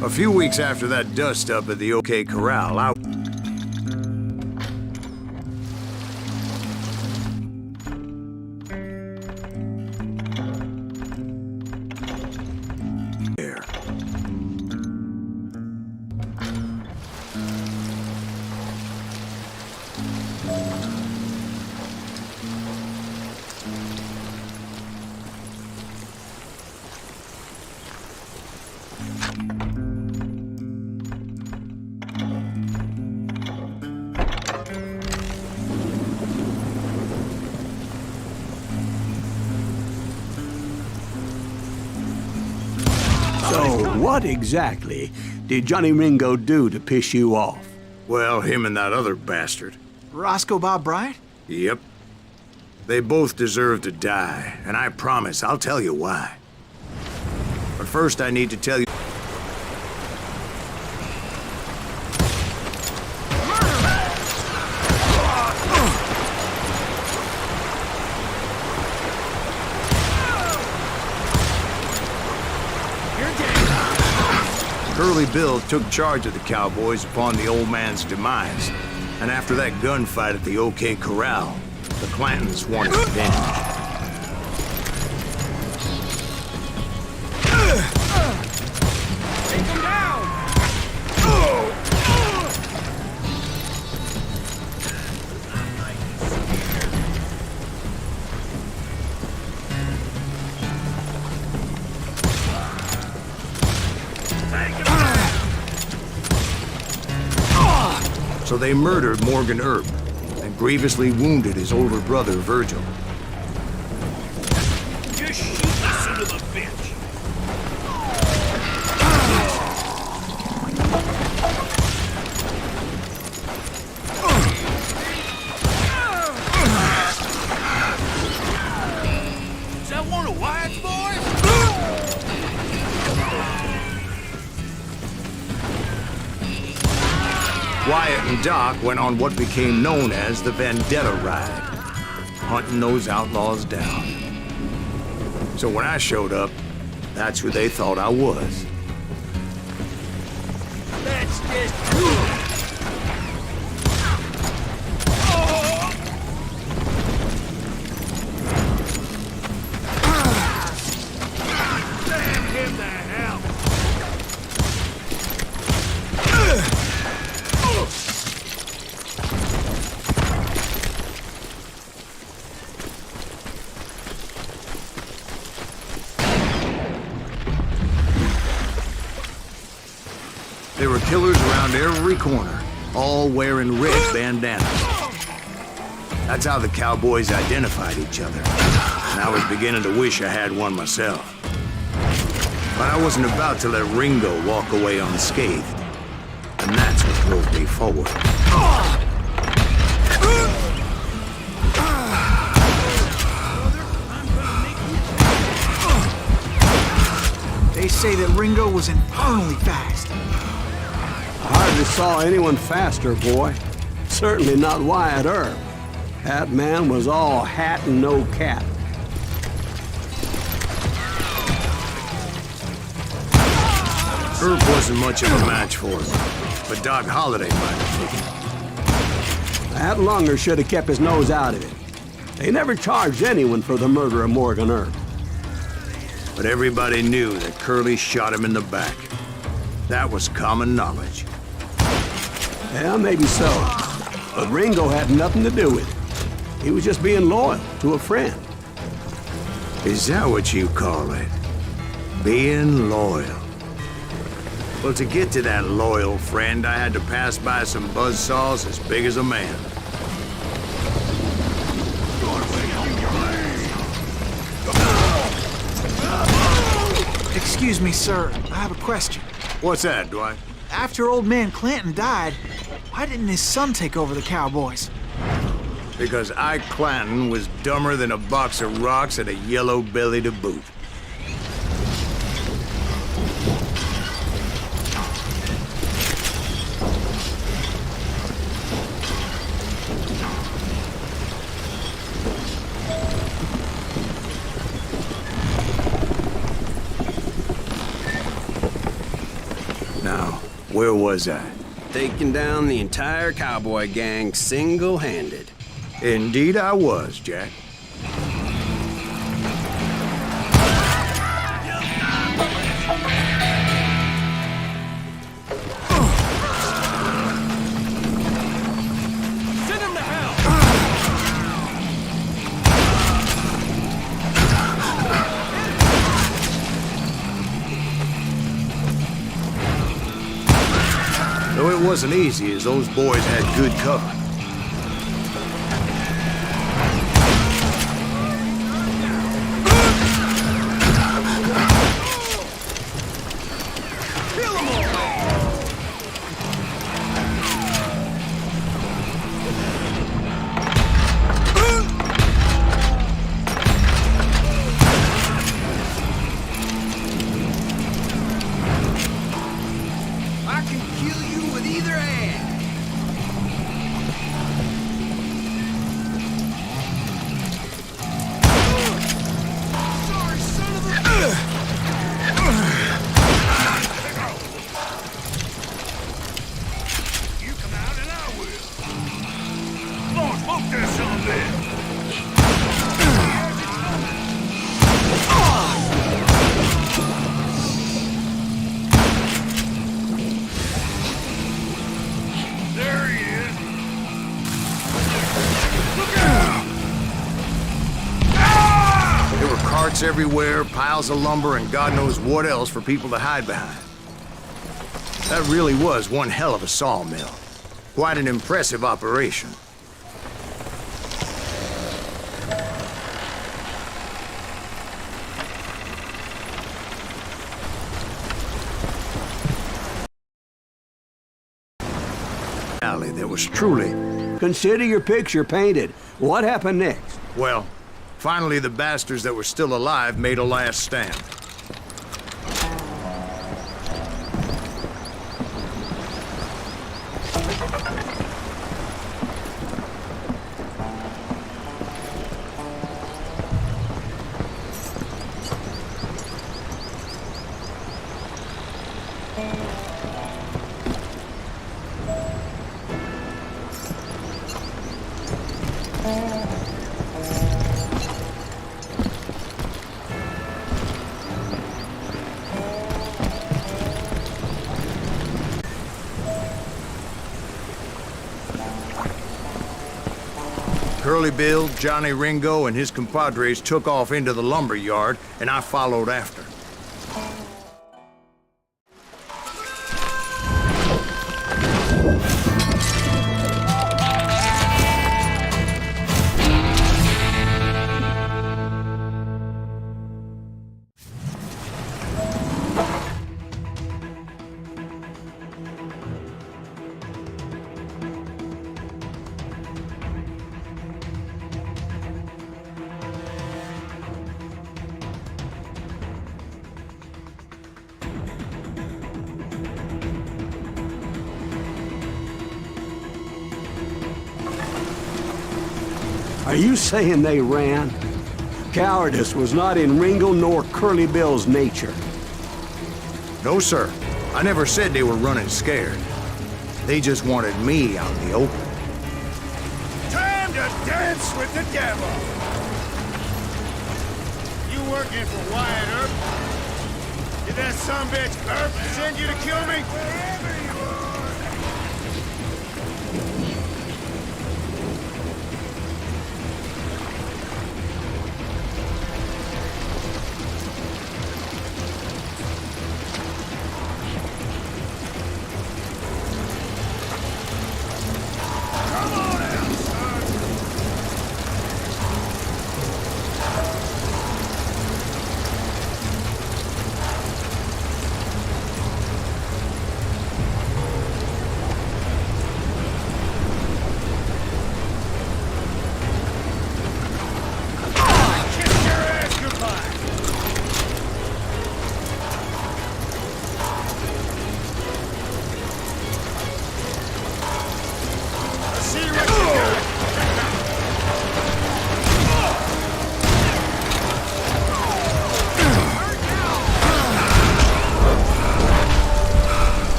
A few weeks after that dust-up at the OK Corral, I... there. So, what exactly did Johnny Ringo do to piss you off? Well, him and that other bastard. Roscoe Bob Bryant? Yep. They both deserve to die, and I promise I'll tell you why. But first I need to tell you... Curly Bill took charge of the Cowboys upon the old man's demise. And after that gunfight at the OK Corral, the Clantons wanted revenge. Take him down! So they murdered Morgan Earp and grievously wounded his older brother, Virgil. Just shoot the son of a bitch! Is that one of Wyatt's boys? Wyatt and Doc went on what became known as the Vendetta Ride, hunting those outlaws down. So when I showed up, that's who they thought I was. Let's just do it! Send him to hell! There were killers around every corner, all wearing red bandanas. That's how the Cowboys identified each other. And I was beginning to wish I had one myself. But I wasn't about to let Ringo walk away unscathed. And that's what drove me forward. They say that Ringo was infernally fast. I hardly saw anyone faster, boy. Certainly not Wyatt Earp. That man was all hat and no cap. Earp wasn't much of a match for him, but Doc Holliday might have taken. That lunger should have kept his nose out of it. They never charged anyone for the murder of Morgan Earp. But everybody knew that Curly shot him in the back. That was common knowledge. Yeah, maybe so. But Ringo had nothing to do with it. He was just being loyal to a friend. Is that what you call it? Being loyal? Well, to get to that loyal friend, I had to pass by some buzzsaws as big as a man. Excuse me, sir. I have a question. What's that, Dwight? After old man Clanton died, why didn't his son take over the Cowboys? Because Ike Clanton was dumber than a box of rocks and a yellow belly to boot. Where was I? Taking down the entire cowboy gang single-handed. Indeed I was, Jack. Send him to hell! Though it wasn't easy, as those boys had good cover. I can kill you with either hand. Sorry, son of a... You come out and I will. Come on, smoke that son of a bitch. There he is. Look out! There were carts everywhere, piles of lumber, and God knows what else for people to hide behind. That really was one hell of a sawmill. Quite an impressive operation. Alley that was truly, Consider your picture painted. What happened next? well, finally the bastards that were still alive made a last stand. Curly Bill, Johnny Ringo, and his compadres took off into the lumber yard, and I followed after. Are you saying they ran? Cowardice was not in Ringo nor Curly Bill's nature. No, sir. I never said they were running scared. They just wanted me out in the open. Time to dance with the devil! You working for Wyatt Earp? Did that sumbitch Earp send you to kill me? Wherever you are! Come on out, son!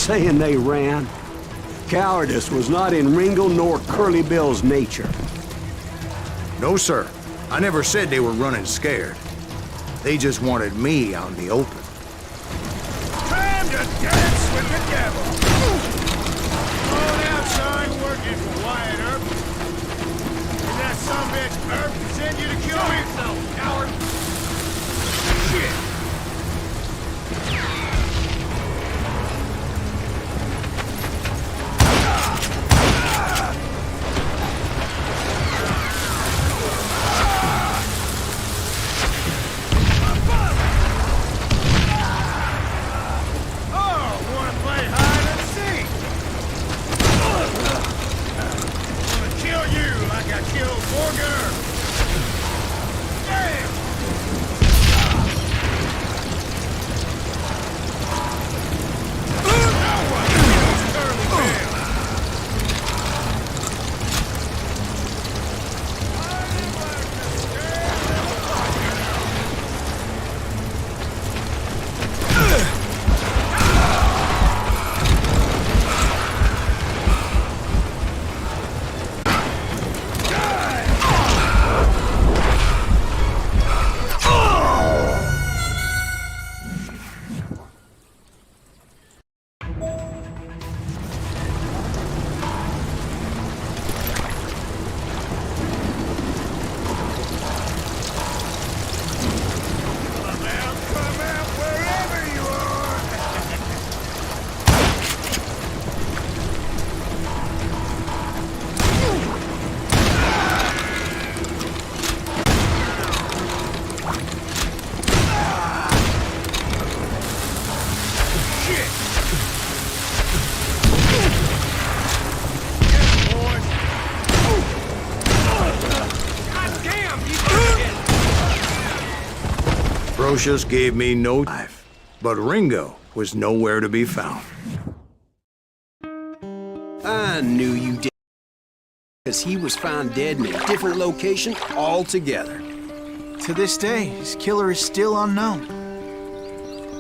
saying they ran. Cowardice was not in Ringo nor Curly Bill's nature. No, sir. I never said they were running scared. They just wanted me out in the open. Time to dance with the devil! Going out, son, working for Wyatt Earp. Did that sumbitch Earp send you to kill me? No, coward! Shit! Brocious gave me no life, but Ringo was nowhere to be found. I knew you did, because he was found dead in a different location altogether. To this day, his killer is still unknown.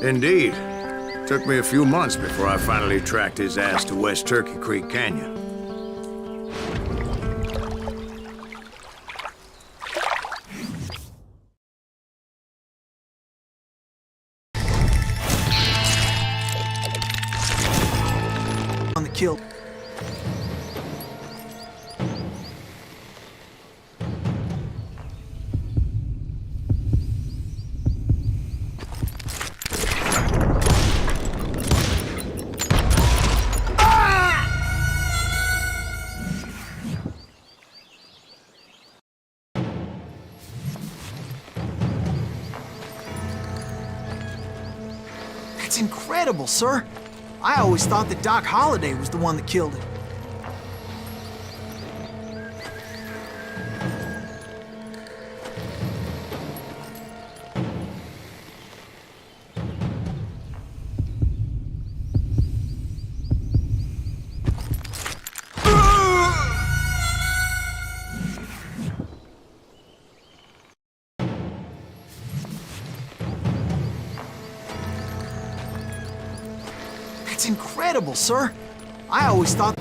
Indeed. Took me a few months before I finally tracked his ass to West Turkey Creek Canyon. On the kill. That's incredible, sir. I always thought that Doc Holliday was the one that killed him. That's incredible, sir. I always thought...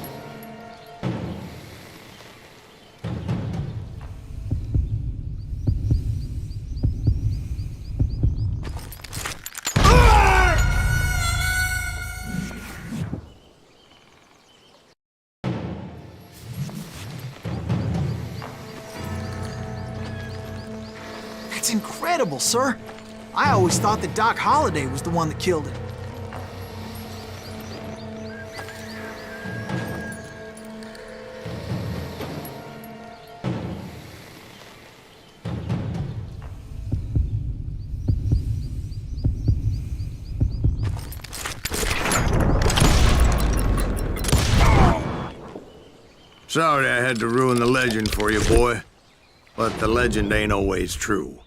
That's incredible, sir. I always thought that Doc Holliday was the one that killed him. Sorry I had to ruin the legend for you, boy. But the legend ain't always true.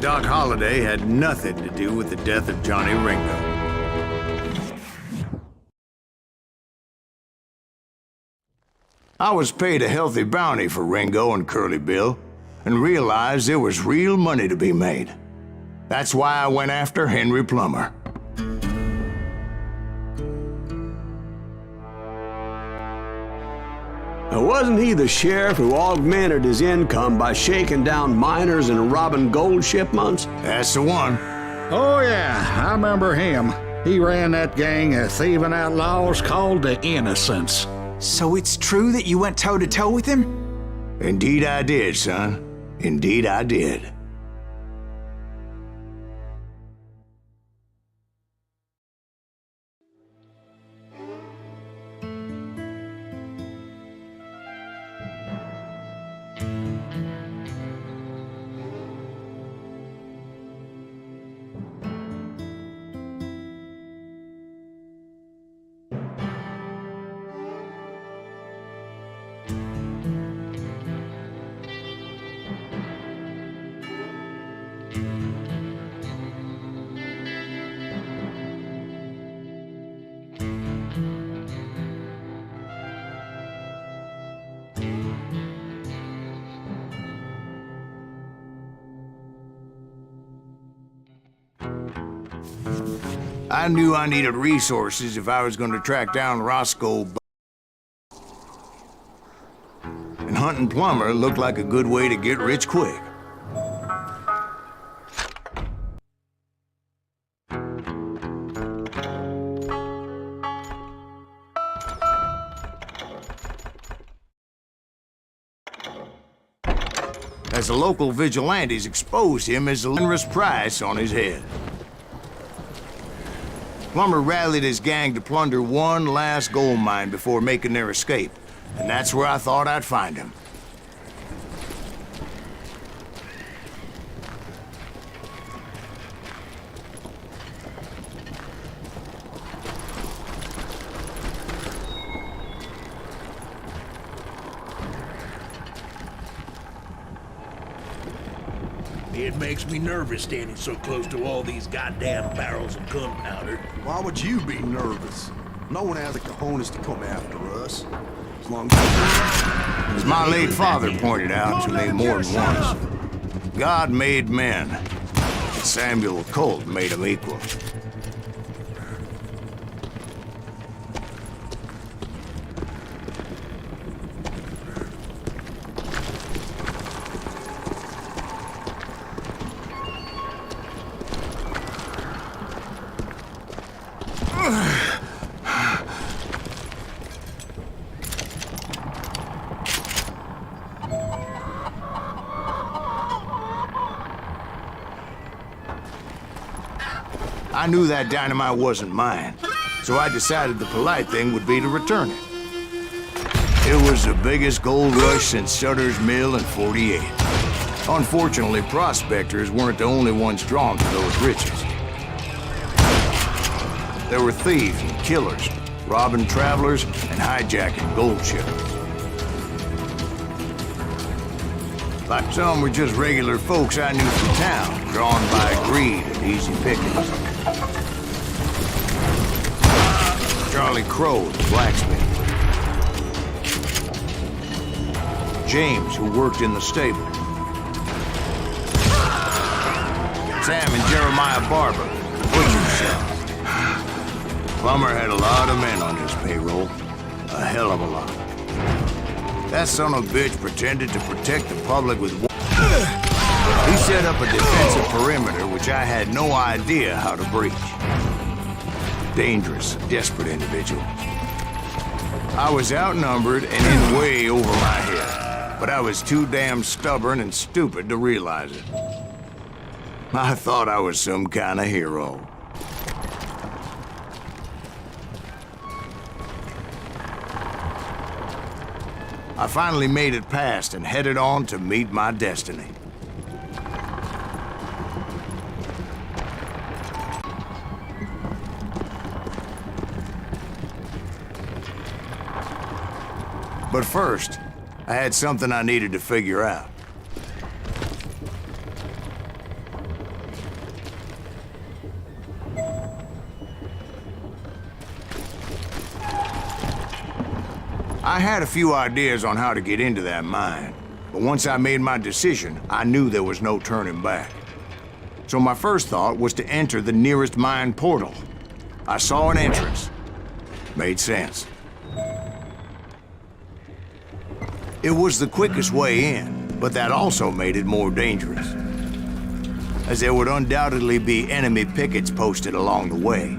Doc Holliday had nothing to do with the death of Johnny Ringo. I was paid a healthy bounty for Ringo and Curly Bill, and realized there was real money to be made. That's why I went after Henry Plummer. Now, wasn't he the sheriff who augmented his income by shaking down miners and robbing gold shipments? That's the one. Oh, yeah, I remember him. He ran that gang of thieving outlaws called the Innocents. So it's true that you went toe-to-toe with him? Indeed I did, son. Indeed I did. I knew I needed resources if I was going to track down Roscoe. And hunting Plummer looked like a good way to get rich quick. As the local vigilantes exposed him as a generous price on his head. Plummer rallied his gang to plunder one last gold mine before making their escape, and that's where I thought I'd find him. It makes me nervous standing so close to all these goddamn barrels of gunpowder. Why would you be nervous? No one has the cojones to come after us. As long as... As my late father pointed out to me more than once, God made men, and Samuel Colt made them equal. I knew that dynamite wasn't mine, so I decided the polite thing would be to return it. It was the biggest gold rush since Sutter's Mill in '48. Unfortunately, prospectors weren't the only ones drawn to those riches. There were thieves and killers, robbing travelers and hijacking gold ships. Like some were just regular folks I knew from town, drawn by greed and easy pickings. Charlie Crow, the blacksmith. James, who worked in the stable. Sam and Jeremiah Barber, the butcher's shop. Plummer had a lot of men on his payroll. A hell of a lot. That son of a bitch pretended to protect the public with... He set up a defensive perimeter which I had no idea how to breach. Dangerous, desperate individual. I was outnumbered and in way over my head, but I was too damn stubborn and stupid to realize it. I thought I was some kind of hero. I finally made it past and headed on to meet my destiny. But first, I had something I needed to figure out. I had a few ideas on how to get into that mine, but once I made my decision, I knew there was no turning back. So my first thought was to enter the nearest mine portal. I saw an entrance. Made sense. It was the quickest way in, but that also made it more dangerous, as there would undoubtedly be enemy pickets posted along the way.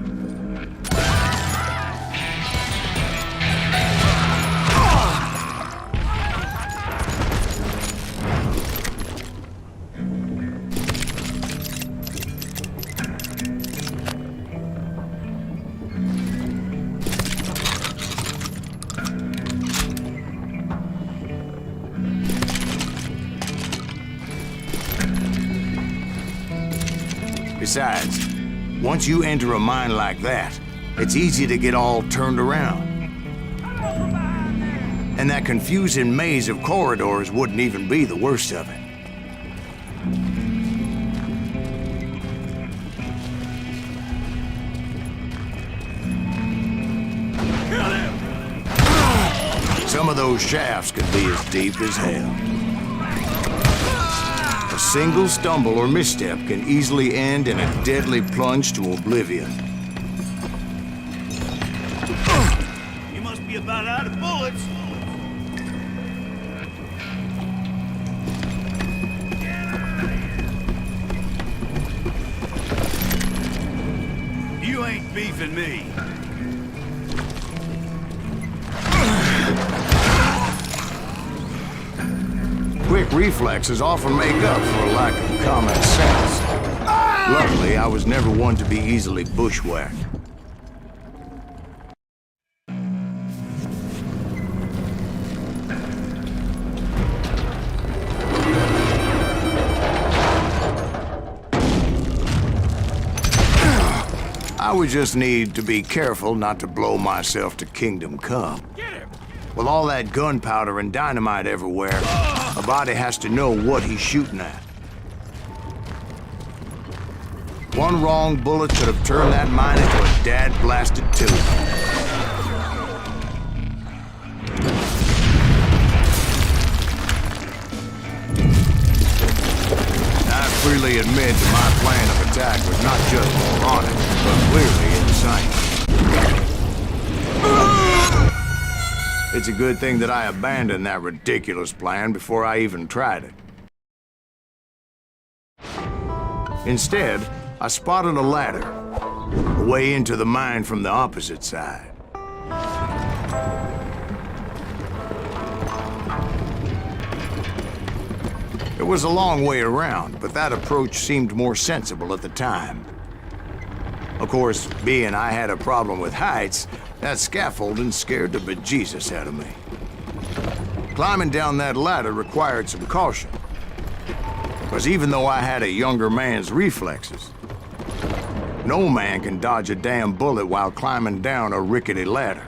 Besides, once you enter a mine like that, it's easy to get all turned around. And that confusing maze of corridors wouldn't even be the worst of it. Some of those shafts could be as deep as hell. A single stumble or misstep can easily end in a deadly plunge to oblivion. You must be about out of bullets. You ain't beefing me. Quick reflexes often make up for a lack of common sense. Luckily, I was never one to be easily bushwhacked. I would just need to be careful not to blow myself to kingdom come. With all that gunpowder and dynamite everywhere, a body has to know what he's shooting at. One wrong bullet could have turned that mine into a dad-blasted tube. I freely admit that my plan of attack was not just moronic, but clearly insane. It's a good thing that I abandoned that ridiculous plan before I even tried it. Instead, I spotted a ladder, a way into the mine from the opposite side. It was a long way around, but that approach seemed more sensible at the time. Of course, being I had a problem with heights, that scaffolding scared the bejesus out of me. Climbing down that ladder required some caution, because even though I had a younger man's reflexes, no man can dodge a damn bullet while climbing down a rickety ladder.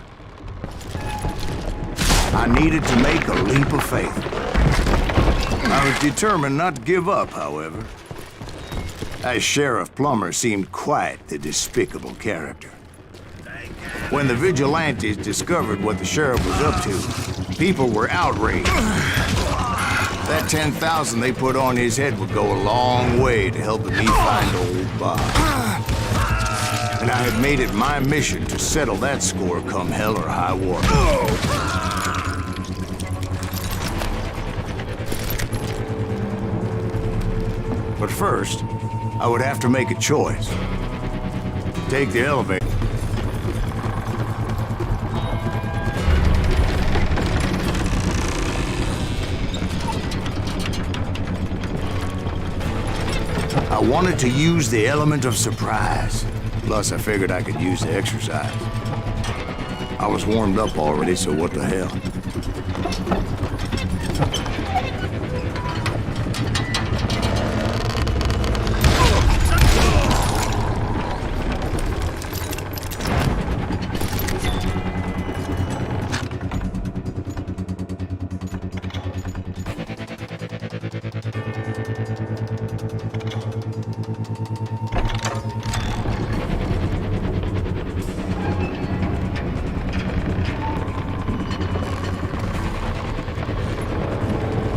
I needed to make a leap of faith. I was determined not to give up, however, as Sheriff Plummer seemed quite the despicable character. When the vigilantes discovered what the sheriff was up to, people were outraged. That 10,000 they put on his head would go a long way to helping me find old Bob. And I had made it my mission to settle that score come hell or high water. But first, I would have to make a choice. Take the elevator. I wanted to use the element of surprise. Plus, I figured I could use the exercise. I was warmed up already, so what the hell?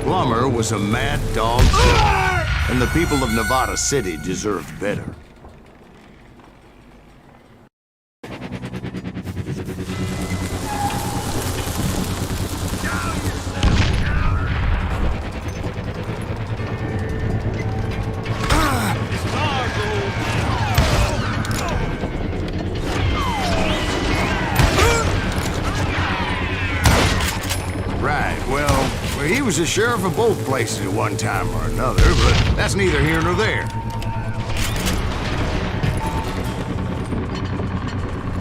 Plummer was a mad dog killer, and the people of Nevada City deserved better. He was the sheriff of both places at one time or another, but that's neither here nor there.